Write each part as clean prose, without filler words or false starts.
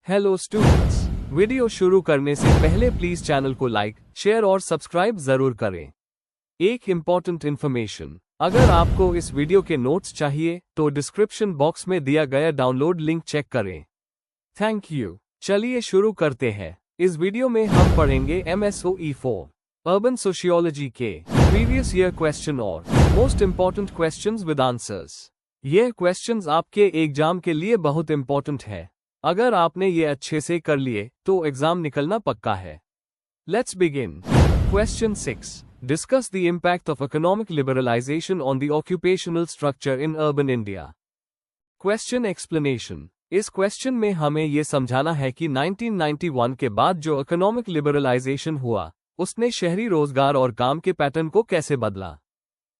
Hello students, video शुरू करने से पहले प्लीज चैनल को लाइक, शेयर और सब्सक्राइब जरूर करें। एक इम्पॉर्टेंट इन्फॉर्मेशन, अगर आपको इस वीडियो के नोट्स चाहिए तो डिस्क्रिप्शन बॉक्स में दिया गया डाउनलोड लिंक चेक करें। Thank you. चलिए शुरू करते हैं। इस वीडियो में हम पढ़ेंगे MSOE4 अर्बन सोशियोलॉजी के प्रीवियस ईयर क्वेश्चन और most important questions with answers. ये क्वेश्चंस आपके एग्जाम के लिए बहुत इम्पॉर्टेंट है। अगर आपने ये अच्छे से कर लिए तो एग्जाम निकलना पक्का है। Let's begin. Question 6, discuss the impact of economic liberalisation on the occupational structure in urban India. Question explanation. इस क्वेश्चन में हमें यह समझाना है कि 1991 के बाद जो इकोनॉमिक लिबरलाइजेशन हुआ उसने शहरी रोजगार और काम के पैटर्न को कैसे बदला।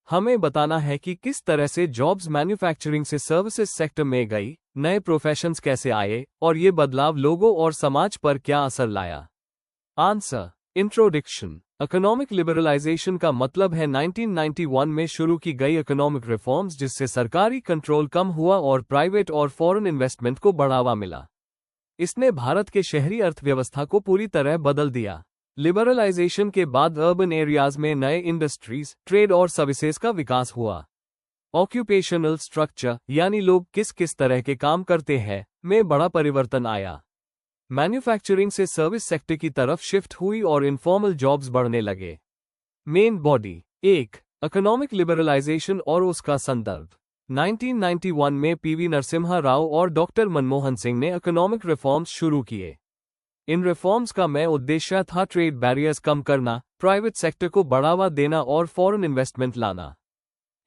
हमें बताना है कि किस तरह से जॉब्स मैन्युफैक्चरिंग से सर्विसेज सेक्टर में गई, नए प्रोफेशंस कैसे आए और ये बदलाव लोगों और समाज पर क्या असर लाया। आंसर। इंट्रोडक्शन। इकोनॉमिक लिबरलाइजेशन का मतलब है 1991 में शुरू की गई इकोनॉमिक रिफॉर्म्स जिससे सरकारी कंट्रोल कम हुआ और प्राइवेट और फॉरेन इन्वेस्टमेंट को बढ़ावा मिला। इसने भारत के शहरी अर्थव्यवस्था को पूरी तरह बदल दिया। लिबरलाइजेशन के बाद अर्बन एरियाज में नए इंडस्ट्रीज, ट्रेड और सर्विसेज का विकास हुआ। ऑक्यूपेशनल स्ट्रक्चर यानी लोग किस किस तरह के काम करते हैं में बड़ा परिवर्तन आया। मैन्युफैक्चरिंग से सर्विस सेक्टर की तरफ शिफ्ट हुई और इनफॉर्मल जॉब्स बढ़ने लगे। Main body. 1. इकोनॉमिक लिबरलाइजेशन और उसका संदर्भ। 1991 में PV नरसिम्हा राव और डॉक्टर मनमोहन सिंह ने इकोनॉमिक रिफॉर्म्स शुरू किए। इन रिफॉर्म्स का मुख्य उद्देश्य था ट्रेड बैरियर्स कम करना, प्राइवेट सेक्टर को बढ़ावा देना और फॉरेन इन्वेस्टमेंट लाना।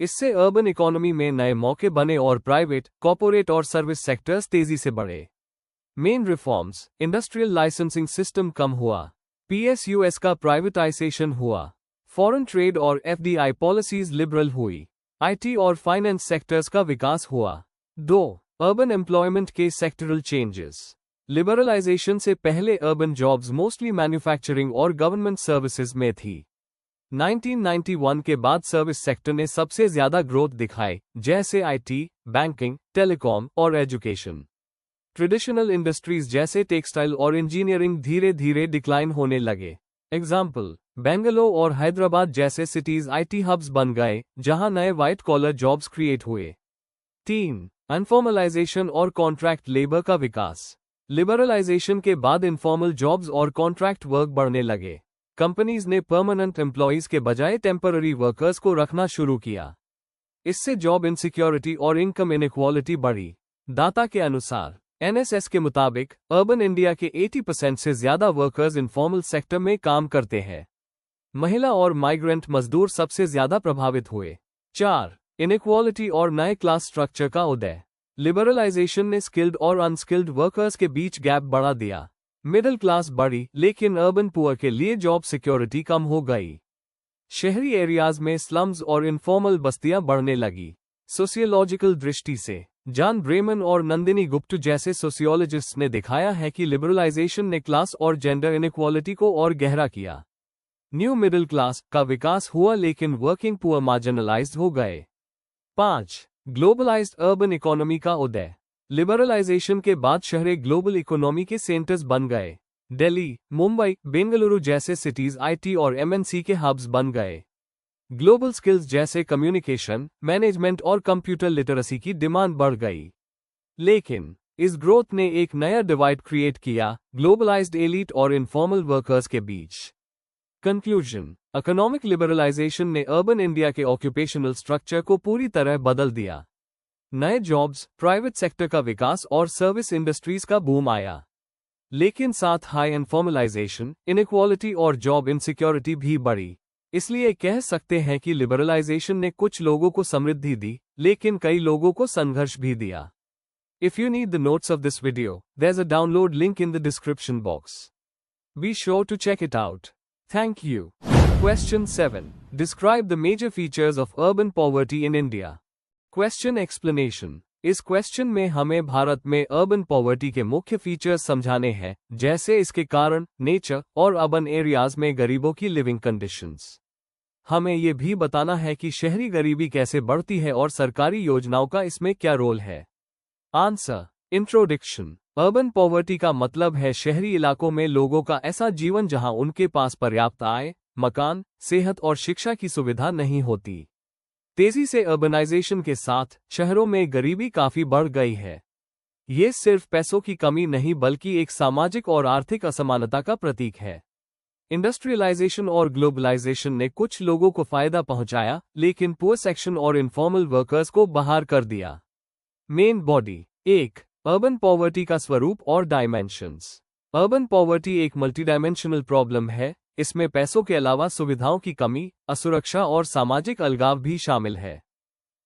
इससे अर्बन इकोनॉमी में नए मौके बने और प्राइवेट, कॉर्पोरेट और सर्विस सेक्टर्स तेजी से बढ़े। Main reforms. Industrial licensing system कम हुआ। PSUs का प्राइवेटाइजेशन हुआ। फॉरेन ट्रेड और FDI पॉलिसीज लिबरल हुई। IT और फाइनेंस सेक्टर्स का विकास हुआ। 2. अर्बन एम्प्लॉयमेंट के सेक्टरल चेंजेस। लिबरलाइजेशन से पहले अर्बन जॉब्स मोस्टली मैन्युफैक्चरिंग और गवर्नमेंट सर्विसेज में थी। 1991 के बाद सर्विस सेक्टर ने सबसे ज्यादा ग्रोथ दिखाई, जैसे IT, बैंकिंग, टेलीकॉम और एजुकेशन। ट्रेडिशनल इंडस्ट्रीज जैसे टेक्सटाइल और इंजीनियरिंग धीरे धीरे डिक्लाइन होने लगे। एग्जाम्पल, बेंगलोर और हैदराबाद जैसे सिटीज IT हब्स बन गए जहां नए व्हाइट कॉलर जॉब्स क्रिएट हुए। 3. अनफॉर्मलाइजेशन और कॉन्ट्रैक्ट लेबर का विकास। लिबरलाइजेशन के बाद इनफॉर्मल जॉब्स और कॉन्ट्रैक्ट वर्क बढ़ने लगे। कंपनीज ने परमानेंट एम्प्लॉयज के बजाय टेम्पररी वर्कर्स को रखना शुरू किया। इससे जॉब इनसिक्योरिटी और इनकम इनइक्वालिटी बढ़ी। डाटा के अनुसार NSS के मुताबिक अर्बन इंडिया के 80% से ज्यादा वर्कर्स इनफॉर्मल सेक्टर में काम करते हैं। महिला और माइग्रेंट मजदूर सबसे ज्यादा प्रभावित हुए। 4. इनइक्वालिटी और नए क्लास स्ट्रक्चर का उदय। लिबरलाइजेशन ने स्किल्ड और अनस्किल्ड वर्कर्स के बीच गैप बढ़ा दिया। मिडिल क्लास बढ़ी लेकिन अर्बन पुअर के लिए जॉब सिक्योरिटी कम हो गई। शहरी एरियाज में स्लम्स और इनफॉर्मल बस्तियां बढ़ने लगी। सोशियोलॉजिकल दृष्टि से जॉन ब्रेमन और नंदिनी गुप्ता जैसे सोशियोलॉजिस्ट्स ने दिखाया है कि लिबरलाइजेशन ने क्लास और जेंडर इनइक्वालिटी को और गहरा किया। न्यू मिडिल क्लास का विकास हुआ लेकिन वर्किंग पुअर मार्जिनलाइज्ड हो गए। 5. ग्लोबलाइज्ड अर्बन इकोनॉमी का उदय। लिबरलाइजेशन के बाद शहरें ग्लोबल इकोनॉमी के सेंटर्स बन गए। दिल्ली, मुंबई, बेंगलुरु जैसे सिटीज IT और MNC के हब्स बन गए। ग्लोबल स्किल्स जैसे कम्युनिकेशन, मैनेजमेंट और कंप्यूटर लिटरेसी की डिमांड बढ़ गई। लेकिन इस ग्रोथ ने एक नया डिवाइड क्रिएट किया, ग्लोबलाइज्ड एलीट और इनफॉर्मल वर्कर्स के बीच। कंक्लूजन। इकोनॉमिक लिबरलाइजेशन ने अर्बन इंडिया के ऑक्यूपेशनल स्ट्रक्चर को पूरी तरह बदल दिया। नए जॉब्स, प्राइवेट सेक्टर का विकास और सर्विस इंडस्ट्रीज का बूम आया। लेकिन साथ हाई इनफॉर्मलाइजेशन, इनइक्वालिटी और जॉब इनसिक्योरिटी भी बढ़ी। इसलिए कह सकते हैं कि लिबरलाइजेशन ने कुछ लोगों को समृद्धि दी लेकिन कई लोगों को संघर्ष भी दिया। If you need the notes of this video, there's a download link in the description box. Be sure to check it out. Thank you. Question 7. Describe the major features of urban poverty in India. Question explanation. इस question में हमें भारत में urban poverty के मुख्य features समझाने हैं, जैसे इसके कारण, नेचर और अर्बन एरियाज में गरीबों की लिविंग कंडीशंस। हमें ये भी बताना है कि शहरी गरीबी कैसे बढ़ती है और सरकारी योजनाओं का इसमें क्या रोल है। आंसर। इंट्रोडक्शन। अर्बन पॉवर्टी का मतलब है शहरी इलाकों में लोगों का ऐसा जीवन जहां उनके पास पर्याप्त आय, मकान, सेहत और शिक्षा की सुविधा नहीं होती। तेजी से अर्बनाइजेशन के साथ शहरों में गरीबी काफी बढ़ गई है। ये सिर्फ पैसों की कमी नहीं बल्कि एक सामाजिक और आर्थिक असमानता का प्रतीक है। इंडस्ट्रियलाइजेशन और ग्लोबलाइजेशन ने कुछ लोगों को फायदा पहुंचाया, लेकिन पुअर सेक्शन और इनफॉर्मल वर्कर्स को बाहर कर दिया। Main body. 1. अर्बन पॉवर्टी का स्वरूप और डायमेंशंस। अर्बन पॉवर्टी एक मल्टीडायमेंशनल प्रॉब्लम है। इसमें पैसों के अलावा सुविधाओं की कमी, असुरक्षा और सामाजिक अलगाव भी शामिल है।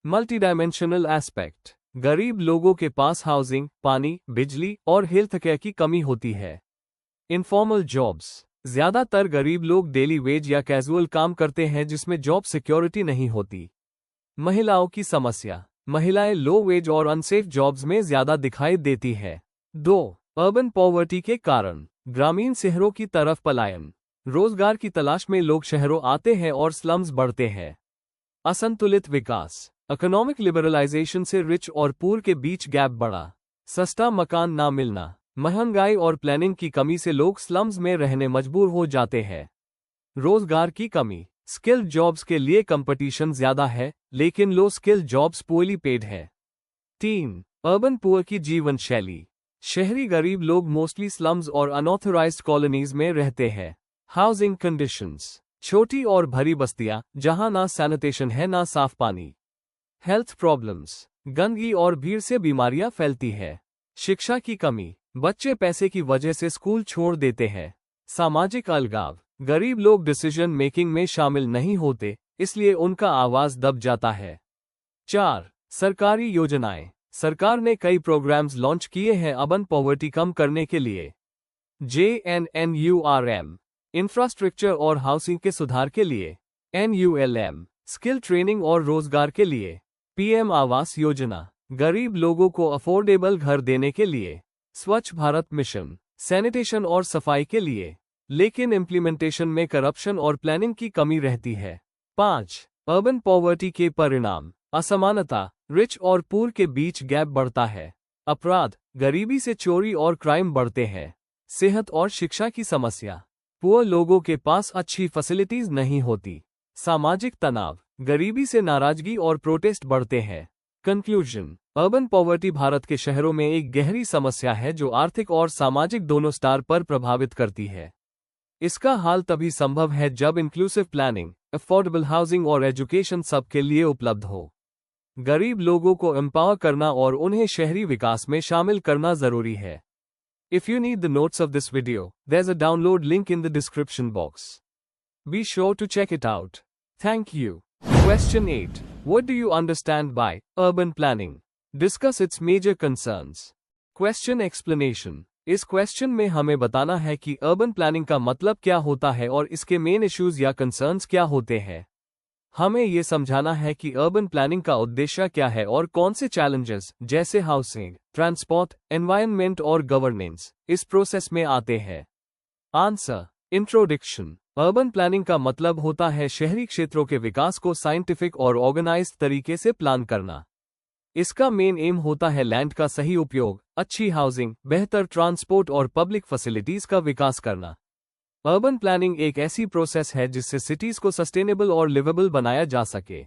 Multidimensional aspect. गरीब लोगों के पास हाउसिंग, पानी, बिजली और हेल्थ केयर की कमी होती है। Informal jobs. ज्यादातर गरीब लोग डेली वेज या कैजुअल काम करते हैं जिसमें जॉब सिक्योरिटी नहीं होती। महिलाओं की समस्या। महिलाएं लो वेज और अनसेफ जॉब्स में ज्यादा दिखाई देती है। 2. अर्बन पॉवर्टी के कारण। ग्रामीण शहरों की तरफ पलायन। रोजगार की तलाश में लोग शहरों आते हैं और स्लम्स बढ़ते हैं। असंतुलित विकास। इकोनॉमिक लिबरलाइजेशन से रिच और पुअर के बीच गैप बढ़ा। सस्ता मकान ना मिलना, महंगाई और प्लानिंग की कमी से लोग स्लम्स में रहने मजबूर हो जाते हैं। रोजगार की कमी। स्किल्ड जॉब्स के लिए कंपटीशन ज्यादा है, लेकिन लो स्किल्ड जॉब्स पुअरली पेड है। 3. अर्बन पुअर की जीवन शैली। शहरी गरीब लोग मोस्टली स्लम्स और अनऑथराइज्ड कॉलोनीज में रहते हैं। Housing conditions. छोटी और भरी बस्तियां, जहां ना सैनिटेशन है ना साफ पानी। Health problems. गंदगी और भीड़ से बीमारियां फैलती है। शिक्षा की कमी। बच्चे पैसे की वजह से स्कूल छोड़ देते हैं। सामाजिक अलगाव। गरीब लोग डिसीजन मेकिंग में शामिल नहीं होते, इसलिए उनका आवाज दब जाता है। 4. सरकारी योजनाएं। सरकार ने कई प्रोग्राम्स लॉन्च किए हैं अर्बन पॉवर्टी कम करने के लिए। JNNURM इंफ्रास्ट्रक्चर और हाउसिंग के सुधार के लिए। NULM स्किल ट्रेनिंग और रोजगार के लिए। PM आवास योजना गरीब लोगों को अफोर्डेबल घर देने के लिए। स्वच्छ भारत मिशन सैनिटेशन और सफाई के लिए। लेकिन इम्प्लीमेंटेशन में करप्शन और प्लानिंग की कमी रहती है। 5. अर्बन पॉवर्टी के परिणाम। असमानता। रिच और पुअर के बीच गैप बढ़ता है। अपराध। गरीबी से चोरी और क्राइम बढ़ते हैं। सेहत और शिक्षा की समस्या। पुअर लोगों के पास अच्छी फैसिलिटीज नहीं होती। सामाजिक तनाव। गरीबी से नाराजगी और प्रोटेस्ट बढ़ते हैं। कंक्लूजन। अर्बन पॉवर्टी भारत के शहरों में एक गहरी समस्या है जो आर्थिक और सामाजिक दोनों स्तर पर प्रभावित करती है। इसका हाल तभी संभव है जब इंक्लूसिव प्लानिंग, अफोर्डेबल हाउसिंग और एजुकेशन सबके लिए उपलब्ध हो। गरीब लोगों को एम्पावर करना और उन्हें शहरी विकास में शामिल करना जरूरी है। If you need the notes of this video, there's a download link in the description box. Be sure to check it out. Thank you. Question 8. What do you understand by urban planning? Discuss its major concerns. Question explanation. इस question में हमें बताना है कि urban planning का मतलब क्या होता है और इसके मेन इश्यूज या कंसर्न्स क्या होते हैं। हमें ये समझाना है कि अर्बन प्लानिंग का उद्देश्य क्या है और कौन से चैलेंजेस जैसे हाउसिंग, ट्रांसपोर्ट, एनवायरनमेंट और गवर्नेंस इस प्रोसेस में आते हैं। आंसर। इंट्रोडक्शन। अर्बन प्लानिंग का मतलब होता है शहरी क्षेत्रों के विकास को साइंटिफिक और ऑर्गेनाइज्ड तरीके से प्लान करना। इसका मेन एम होता है लैंड का सही उपयोग, अच्छी हाउसिंग, बेहतर ट्रांसपोर्ट और पब्लिक फैसिलिटीज का विकास करना। अर्बन प्लानिंग एक ऐसी प्रोसेस है जिससे सिटीज को सस्टेनेबल और लिवेबल बनाया जा सके।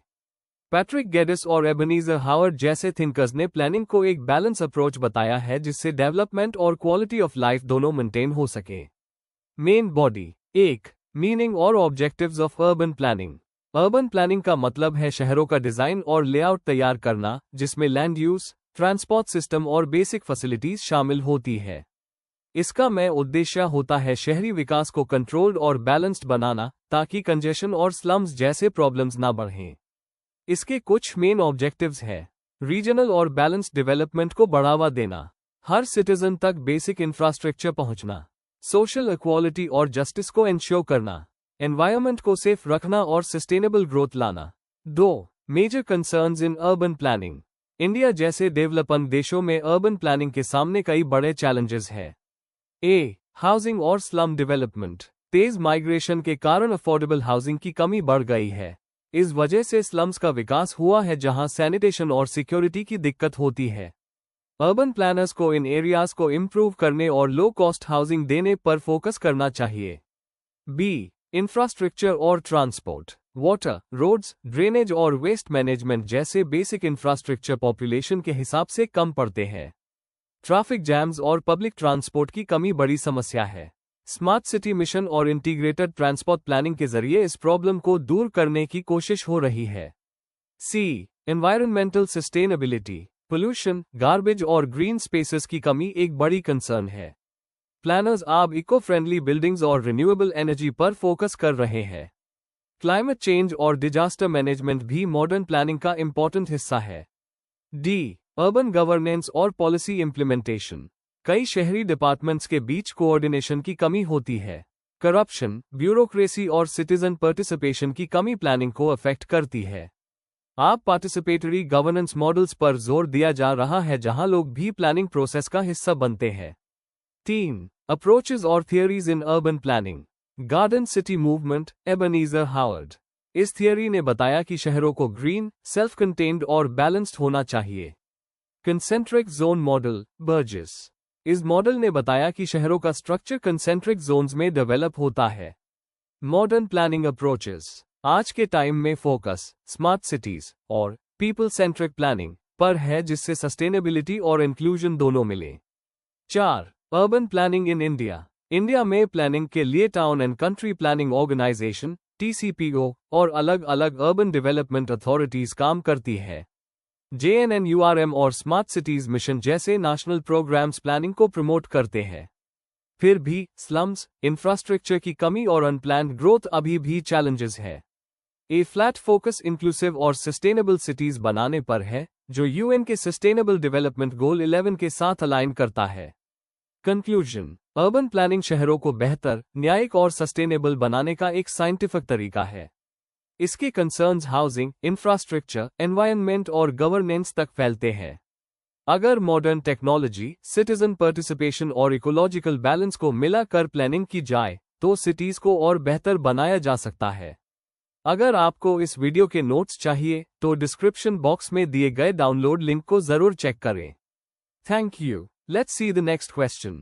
पैट्रिक गेडिस और एबेनेजर हावर्ड जैसे थिंकर्स ने प्लानिंग को एक बैलेंस अप्रोच बताया है जिससे डेवलपमेंट और क्वालिटी ऑफ लाइफ दोनों मेंटेन हो सके। Main body. 1. मीनिंग और objectives of urban planning. Urban planning का मतलब है शहरों का डिजाइन और लेआउट तैयार करना जिसमें लैंड यूज, ट्रांसपोर्ट सिस्टम और बेसिक फैसिलिटीज शामिल होती है। इसका मेन उद्देश्य होता है शहरी विकास को कंट्रोल्ड और बैलेंस्ड बनाना ताकि कंजेशन और स्लम्स जैसे प्रॉब्लम्स ना बढ़ें। इसके कुछ मेन ऑब्जेक्टिव्स हैं। रीजनल और बैलेंस्ड डेवलपमेंट को बढ़ावा देना, हर सिटीजन तक बेसिक इंफ्रास्ट्रक्चर पहुंचना, सोशल इक्वालिटी और जस्टिस को इंश्योर करना, एनवायरनमेंट को सेफ रखना और सस्टेनेबल ग्रोथ लाना। 2. Major concerns in urban planning. India जैसे डेवलपिंग देशों में अर्बन प्लानिंग के सामने कई बड़े चैलेंजेस हैं। ए. हाउसिंग और स्लम डेवलपमेंट। तेज माइग्रेशन के कारण अफोर्डेबल हाउसिंग की कमी बढ़ गई है। इस वजह से स्लम्स का विकास हुआ है जहां सैनिटेशन और सिक्योरिटी की दिक्कत होती है। अर्बन प्लानर्स को इन एरियाज को इम्प्रूव करने और लो कॉस्ट हाउसिंग देने पर फोकस करना चाहिए। बी, इंफ्रास्ट्रक्चर और ट्रांसपोर्ट। वाटर, रोड्स, ड्रेनेज और वेस्ट मैनेजमेंट जैसे बेसिक इंफ्रास्ट्रक्चर पॉपुलेशन के हिसाब से कम पड़ते हैं। ट्रैफिक जैम्स और पब्लिक ट्रांसपोर्ट की कमी बड़ी समस्या है। स्मार्ट सिटी मिशन और इंटीग्रेटेड ट्रांसपोर्ट प्लानिंग के जरिए इस प्रॉब्लम को दूर करने की कोशिश हो रही है। सी, एनवायरमेंटल सस्टेनेबिलिटी। पोल्यूशन, गार्बेज और ग्रीन स्पेसेस की कमी एक बड़ी कंसर्न है। प्लानर्स अब इको फ्रेंडली बिल्डिंग्स और रिन्यूएबल एनर्जी पर फोकस कर रहे हैं। क्लाइमेट चेंज और डिजास्टर मैनेजमेंट भी मॉडर्न प्लानिंग का इंपॉर्टेंट हिस्सा है। डी, अर्बन गवर्नेंस और पॉलिसी इंप्लीमेंटेशन। कई शहरी डिपार्टमेंट्स के बीच कोऑर्डिनेशन की कमी होती है। करप्शन, ब्यूरोक्रेसी और सिटीजन पार्टिसिपेशन की कमी प्लानिंग को अफेक्ट करती है। आप पार्टिसिपेटरी गवर्नेंस मॉडल्स पर जोर दिया जा रहा है जहां लोग भी प्लानिंग प्रोसेस का हिस्सा बनते हैं। 3, अप्रोचेस और theories in urban planning. Garden city movement, Ebenezer Howard. इस थियरी ने बताया कि शहरों को ग्रीन, सेल्फ कंटेन्ड और बैलेंस्ड होना चाहिए। Concentric zone model, Burgess. इस मॉडल ने बताया कि शहरों का स्ट्रक्चर कंसेंट्रिक जोन्स में डेवलप होता है। Modern planning approaches. आज के टाइम में फोकस स्मार्ट सिटीज और पीपल सेंट्रिक प्लानिंग पर है जिससे सस्टेनेबिलिटी और इंक्लूजन दोनों मिले। 4, urban planning in India. India में प्लानिंग के लिए town and country planning organisation TCPO और अलग अलग अर्बन डेवलपमेंट अथॉरिटीज काम करती है। JNNURM और स्मार्ट सिटीज मिशन जैसे नेशनल प्रोग्राम्स प्लानिंग को प्रमोट करते हैं। फिर भी स्लम्स, इंफ्रास्ट्रक्चर की कमी और अनप्लान्ड ग्रोथ अभी भी चैलेंजेस है। ए फ्लैट फोकस इंक्लूसिव और सस्टेनेबल सिटीज बनाने पर है, जो UN के सस्टेनेबल डेवलपमेंट गोल 11 के साथ अलाइन करता है। कंक्लूजन, अर्बन प्लानिंग शहरों को बेहतर, न्यायिक और सस्टेनेबल बनाने का एक साइंटिफिक तरीका है। इसके कंसर्न्स हाउसिंग, इंफ्रास्ट्रक्चर, एनवायरनमेंट और गवर्नेंस तक फैलते हैं। अगर मॉडर्न टेक्नोलॉजी, सिटीजन पार्टिसिपेशन और इकोलॉजिकल बैलेंस को मिलाकर प्लानिंग की जाए तो सिटीज को और बेहतर बनाया जा सकता है। अगर आपको इस वीडियो के नोट्स चाहिए तो डिस्क्रिप्शन बॉक्स में दिए गए डाउनलोड लिंक को जरूर चेक करें। Thank you. Let's see the next question.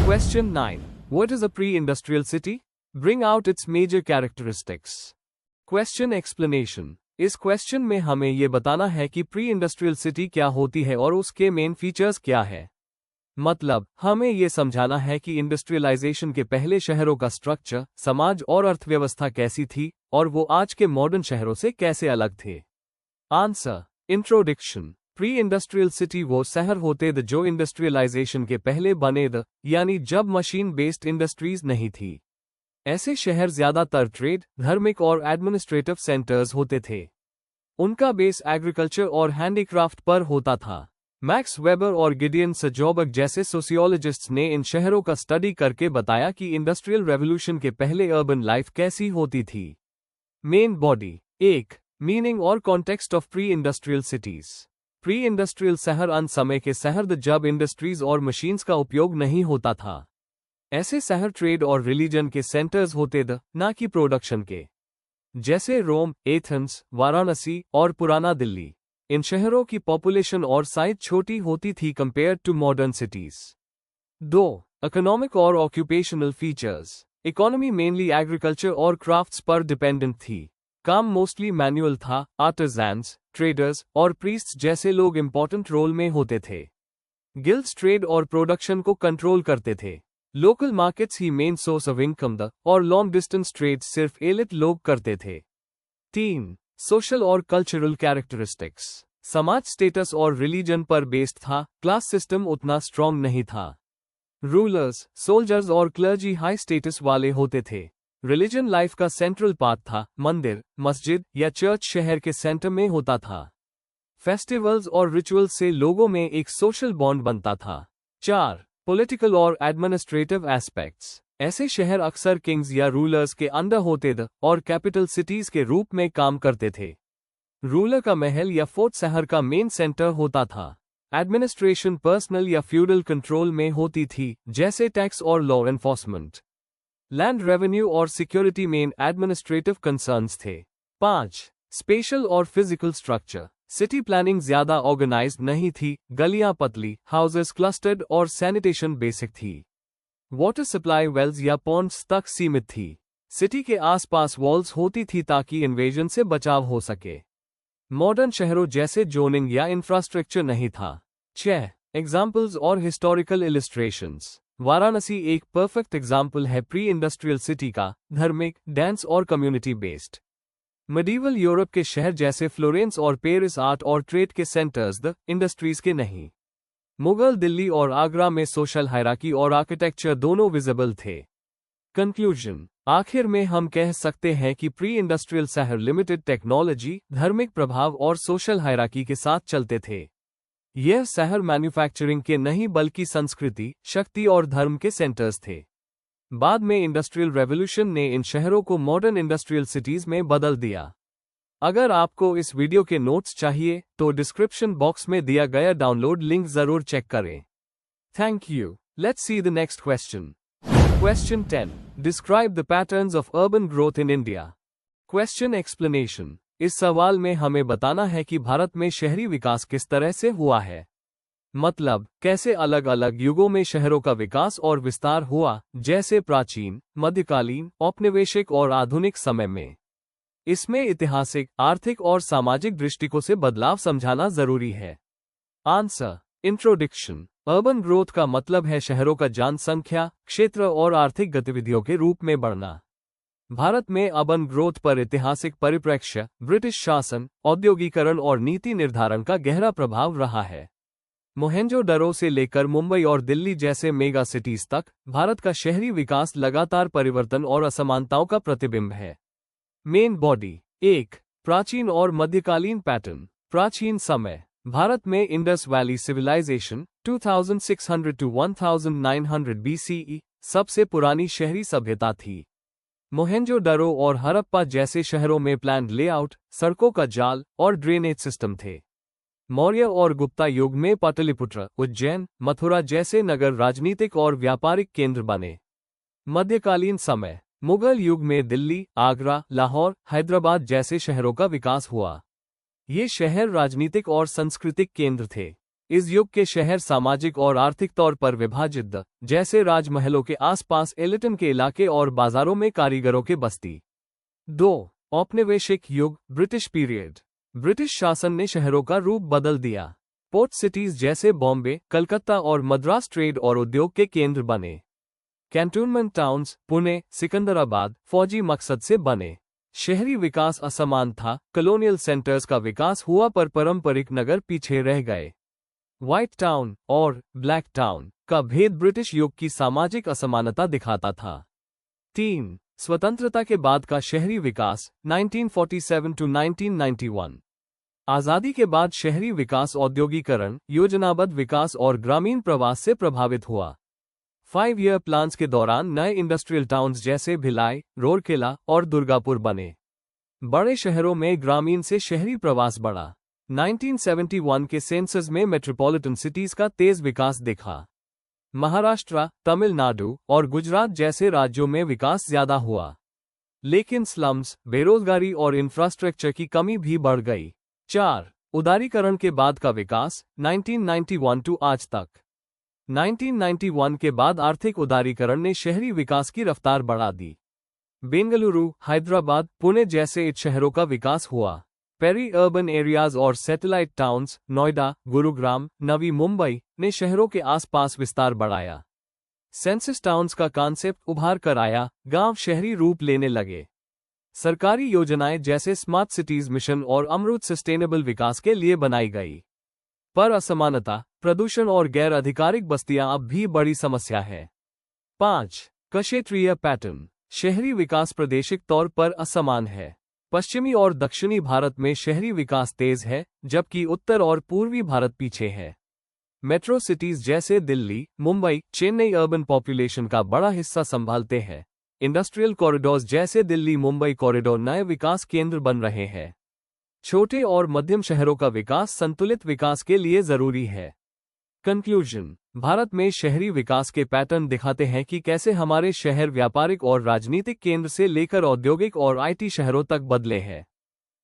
Question 9. What is a pre-industrial city? Bring out its major characteristics. Question explanation. इस क्वेश्चन में हमें ये बताना है कि प्री इंडस्ट्रियल सिटी क्या होती है और उसके मेन फीचर्स क्या है। मतलब, हमें ये समझाना है कि इंडस्ट्रियलाइजेशन के पहले शहरों का स्ट्रक्चर, समाज और अर्थव्यवस्था कैसी थी और वो आज के मॉडर्न शहरों से कैसे अलग थे। Answer. Introduction. Pre industrial city वो शहर होते थे जो इंडस्ट्रियलाइजेशन के पहले बने थे, यानी जब मशीन बेस्ड इंडस्ट्रीज नहीं थी। ऐसे शहर ज्यादातर ट्रेड, धार्मिक और एडमिनिस्ट्रेटिव सेंटर्स होते थे। उनका बेस एग्रीकल्चर और हैंडीक्राफ्ट पर होता था। मैक्स वेबर और गिडियन सजोबर्ग जैसे सोशियोलॉजिस्ट्स ने इन शहरों का स्टडी करके बताया कि इंडस्ट्रियल रेवोल्यूशन के पहले अर्बन लाइफ कैसी होती थी। Main body. 1, मीनिंग और context of pre industrial cities. Pre industrial शहर अन समय के शहर थे जब इंडस्ट्रीज और मशीन्स का उपयोग नहीं होता था। ऐसे शहर ट्रेड और रिलीजन के सेंटर्स होते थे, ना कि प्रोडक्शन के, जैसे रोम, एथेंस, वाराणसी और पुराना दिल्ली। इन शहरों की पॉपुलेशन और साइज छोटी होती थी compare to modern cities. 2, economic और occupational features. Economy mainly agriculture और क्राफ्ट्स पर डिपेंडेंट थी। काम मोस्टली मैनुअल था। आर्टिजन्स, ट्रेडर्स और प्रीस्ट्स जैसे लोग इंपॉर्टेंट रोल में होते थे। गिल्ड्स ट्रेड और प्रोडक्शन को कंट्रोल करते थे। लोकल मार्केट्स ही मेन सोर्स ऑफ इनकम द और लॉन्ग डिस्टेंस ट्रेड सिर्फ एलिट लोग करते थे। 3, सोशल और कल्चरल कैरेक्टरिस्टिक्स। समाज स्टेटस और रिलीजन पर बेस्ड था, क्लास सिस्टम उतना स्ट्रॉन्ग नहीं था। रूलर्स, सोल्जर्स और क्लर्जी हाई स्टेटस वाले होते थे। रिलीजन लाइफ का सेंट्रल पार्ट था। मंदिर, मस्जिद या चर्च शहर के सेंटर में होता था। फेस्टिवल्स और रिचुअल्स से लोगों में एक सोशल बॉन्ड बनता था। 4, पॉलिटिकल और एडमिनिस्ट्रेटिव एस्पेक्ट्स। ऐसे शहर अक्सर किंग्स या रूलर्स के अंडर होते थे और कैपिटल सिटीज के रूप में काम करते थे। रूलर का महल या फोर्ट शहर का मेन सेंटर होता था। एडमिनिस्ट्रेशन पर्सनल या फ्यूडल कंट्रोल में होती थी, जैसे टैक्स और लॉ एनफोर्समेंट। लैंड रेवेन्यू और सिक्योरिटी मेन एडमिनिस्ट्रेटिव कंसर्न्स थे। 5, स्पेशल और फिजिकल स्ट्रक्चर। सिटी प्लानिंग ज्यादा ऑर्गेनाइज्ड नहीं थी, गलियां पतली, हाउसेस क्लस्टर्ड और सैनिटेशन बेसिक थी। वाटर सप्लाई वेल्स या पॉन्ड्स तक सीमित थी। सिटी के आसपास वॉल्स होती थी ताकि इन्वेजन से बचाव हो सके। मॉडर्न शहरों जैसे जोनिंग या इंफ्रास्ट्रक्चर नहीं था। 6 एग्जाम्पल्स और हिस्टोरिकल इलिस्ट्रेशंस। वाराणसी एक परफेक्ट एग्जाम्पल है प्री इंडस्ट्रियल सिटी का, धार्मिक, डांस और कम्युनिटी बेस्ड। मिडीवल यूरोप के शहर जैसे फ्लोरेंस और पेरिस आर्ट और ट्रेड के सेंटर्स, द इंडस्ट्रीज के नहीं। मुगल दिल्ली और आगरा में सोशल हायरार्की और आर्किटेक्चर दोनों विजिबल थे। कंक्लूजन, आखिर में हम कह सकते हैं कि प्री इंडस्ट्रियल शहर लिमिटेड टेक्नोलॉजी, धार्मिक प्रभाव और सोशल हायरार्की के साथ चलते थे। यह शहर मैन्युफैक्चरिंग के नहीं बल्कि संस्कृति, शक्ति और धर्म के सेंटर्स थे। बाद में इंडस्ट्रियल रेवोल्यूशन ने इन शहरों को मॉडर्न इंडस्ट्रियल सिटीज में बदल दिया। अगर आपको इस वीडियो के नोट्स चाहिए तो डिस्क्रिप्शन बॉक्स में दिया गया डाउनलोड लिंक जरूर चेक करें। Thank you. Let's see the next question. Question 10। Describe the patterns of urban growth in India. Question explanation. इस सवाल में हमें बताना है कि भारत में शहरी विकास किस तरह से हुआ है। मतलब, कैसे अलग अलग युगों में शहरों का विकास और विस्तार हुआ, जैसे प्राचीन, मध्यकालीन, औपनिवेशिक और आधुनिक समय में। इसमें ऐतिहासिक, आर्थिक और सामाजिक दृष्टिकोण से बदलाव समझाना जरूरी है। आंसर। इंट्रोडक्शन। अर्बन ग्रोथ का मतलब है शहरों का जनसंख्या, क्षेत्र और आर्थिक गतिविधियों के रूप में बढ़ना। भारत में अर्बन ग्रोथ पर ऐतिहासिक परिप्रेक्ष्य, ब्रिटिश शासन, औद्योगिकरण और नीति निर्धारण का गहरा प्रभाव रहा है। मोहेंजोदड़ो से लेकर मुंबई और दिल्ली जैसे मेगा सिटीज तक भारत का शहरी विकास लगातार परिवर्तन और असमानताओं का प्रतिबिंब है। Main body. 1 प्राचीन और मध्यकालीन पैटर्न। प्राचीन समय। भारत में Indus valley civilisation 2600 to 1900 BCE सबसे पुरानी शहरी सभ्यता थी। मोहेंजोदड़ो और हड़प्पा जैसे शहरों में प्लान्ड लेआउट, सड़कों का जाल और ड्रेनेज सिस्टम थे। मौर्य और गुप्ता युग में पाटलिपुत्र, उज्जैन, मथुरा जैसे नगर राजनीतिक और व्यापारिक केंद्र बने। मध्यकालीन समय। मुगल युग में दिल्ली, आगरा, लाहौर, हैदराबाद जैसे शहरों का विकास हुआ। ये शहर राजनीतिक और सांस्कृतिक केंद्र थे। इस युग के शहर सामाजिक और आर्थिक तौर पर विभाजित, जैसे राजमहलों के आसपास एलिटन के इलाके और बाजारों में कारीगरों के बस्ती। 2 औपनिवेशिक युग, ब्रिटिश पीरियड। ब्रिटिश शासन ने शहरों का रूप बदल दिया। पोर्ट सिटीज जैसे बॉम्बे, कलकत्ता और मद्रास ट्रेड और उद्योग के केंद्र बने। कैंटोनमेंट टाउन्स, पुणे, सिकंदराबाद फौजी मकसद से बने। शहरी विकास असमान था। कॉलोनियल सेंटर्स का विकास हुआ पर पारंपरिक नगर पीछे रह गए। व्हाइट टाउन और ब्लैक टाउन का भेद ब्रिटिश युग की सामाजिक असमानता दिखाता था। 3 स्वतंत्रता के बाद का शहरी विकास 1947 to 1991। आजादी के बाद शहरी विकास औद्योगिकरण, योजनाबद्ध विकास और ग्रामीण प्रवास से प्रभावित हुआ। 5 ईयर प्लान्स के दौरान नए इंडस्ट्रियल टाउन्स जैसे भिलाई, रूरकेला और दुर्गापुर बने। बड़े शहरों में ग्रामीण से शहरी प्रवास बढ़ा। 1971 के सेंसस में मेट्रोपॉलिटन सिटीज का तेज विकास देखा। महाराष्ट्र, तमिलनाडु और गुजरात जैसे राज्यों में विकास ज्यादा हुआ। लेकिन स्लम्स, बेरोजगारी और इंफ्रास्ट्रक्चर की कमी भी बढ़ गई। 4 उदारीकरण के बाद का विकास 1991 टू आज तक। 1991 के बाद आर्थिक उदारीकरण ने शहरी विकास की रफ्तार बढ़ा दी। बेंगलुरु, हैदराबाद, पुणे जैसे शहरों का विकास हुआ। पेरी अर्बन एरियाज और सैटेलाइट टाउन्स, नोएडा, गुरुग्राम, नवी मुंबई ने शहरों के आसपास विस्तार बढ़ाया। सेंसस टाउन्स का कॉन्सेप्ट उभार कर आया, गांव शहरी रूप लेने लगे। सरकारी योजनाएं जैसे स्मार्ट सिटीज मिशन और अमृत सस्टेनेबल विकास के लिए बनाई गई। पर असमानता, प्रदूषण और गैर आधिकारिक बस्तियां अब भी बड़ी समस्या है। 5 क्षेत्रीय पैटर्न। शहरी विकास प्रादेशिक तौर पर असमान है। पश्चिमी और दक्षिणी भारत में शहरी विकास तेज है, जबकि उत्तर और पूर्वी भारत पीछे है। मेट्रो सिटीज जैसे दिल्ली, मुंबई, चेन्नई अर्बन पॉपुलेशन का बड़ा हिस्सा संभालते हैं। इंडस्ट्रियल कॉरिडोर्स जैसे दिल्ली मुंबई कॉरिडोर नए विकास केंद्र बन रहे हैं। छोटे और मध्यम शहरों का विकास संतुलित विकास के लिए जरूरी है। कंक्लूजन। भारत में शहरी विकास के पैटर्न दिखाते हैं कि कैसे हमारे शहर व्यापारिक और राजनीतिक केंद्र से लेकर औद्योगिक और आईटी शहरों तक बदले हैं।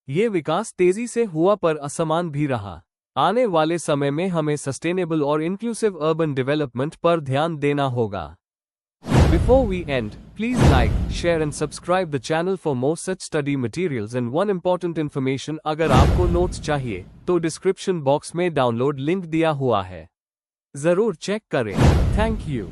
ये विकास तेजी से हुआ पर असमान भी रहा। आने वाले समय में हमें सस्टेनेबल और इंक्लूसिव अर्बन डेवलपमेंट पर ध्यान देना होगा। Before we end, please like, share and subscribe the channel for more such study materials and one important information अगर आपको नोट्स चाहिए तो डिस्क्रिप्शन बॉक्स में डाउनलोड लिंक दिया हुआ है, जरूर चेक करें। Thank you.